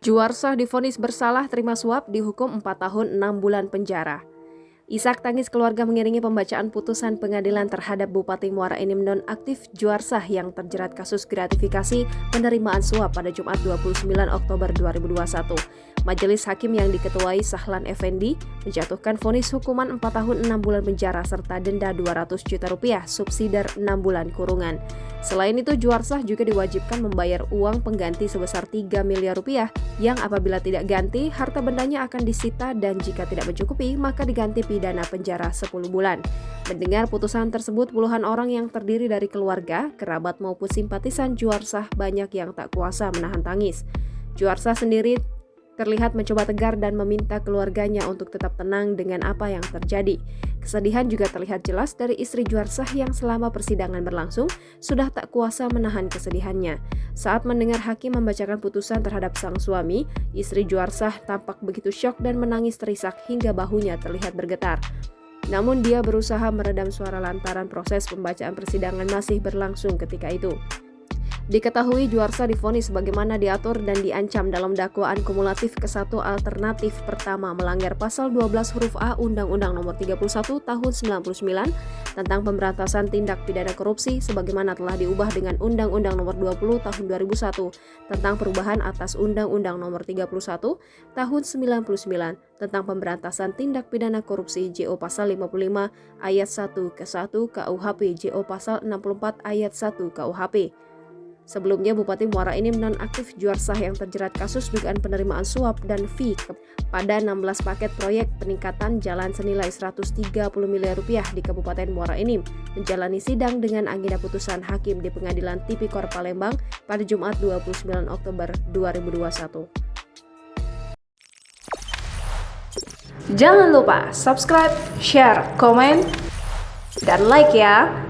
Juarsah divonis bersalah terima suap dihukum 4 tahun 6 bulan penjara. Isak tangis keluarga mengiringi pembacaan putusan pengadilan terhadap Bupati Muara Enim nonaktif Juarsah yang terjerat kasus gratifikasi penerimaan suap pada Jumat 29 Oktober 2021. Majelis Hakim yang diketuai Sahlan Effendi menjatuhkan vonis hukuman 4 tahun 6 bulan penjara serta denda 200 juta rupiah subsidiar 6 bulan kurungan. Selain itu, Juarsah juga diwajibkan membayar uang pengganti sebesar 3 miliar rupiah yang apabila tidak ganti, harta bendanya akan disita dan jika tidak mencukupi, maka diganti pidana penjara 10 bulan. Mendengar putusan tersebut, puluhan orang yang terdiri dari keluarga, kerabat maupun simpatisan Juarsah banyak yang tak kuasa menahan tangis. Juarsah sendiri terlihat mencoba tegar dan meminta keluarganya untuk tetap tenang dengan apa yang terjadi. Kesedihan juga terlihat jelas dari istri Juarsah yang selama persidangan berlangsung sudah tak kuasa menahan kesedihannya. Saat mendengar hakim membacakan putusan terhadap sang suami, istri Juarsah tampak begitu syok dan menangis terisak hingga bahunya terlihat bergetar. Namun dia berusaha meredam suara lantaran proses pembacaan persidangan masih berlangsung ketika itu. Diketahui Juarsah divonis sebagaimana diatur dan diancam dalam dakwaan kumulatif ke-1 alternatif pertama melanggar pasal 12 huruf A Undang-Undang Nomor 31 Tahun 99 tentang pemberantasan tindak pidana korupsi sebagaimana telah diubah dengan Undang-Undang Nomor 20 Tahun 2001 tentang perubahan atas Undang-Undang Nomor 31 Tahun 99 tentang pemberantasan tindak pidana korupsi JO Pasal 55 Ayat 1 ke-1 KUHP JO Pasal 64 Ayat 1 KUHP. Sebelumnya, Bupati Muara Enim nonaktif Juarsah yang terjerat kasus dugaan penerimaan suap dan fee pada 16 paket proyek peningkatan jalan senilai 130 miliar rupiah di Kabupaten Muara Enim menjalani sidang dengan agenda putusan hakim di Pengadilan Tipikor Palembang pada Jumat 29 Oktober 2021. Jangan lupa subscribe, share, komen, dan like ya!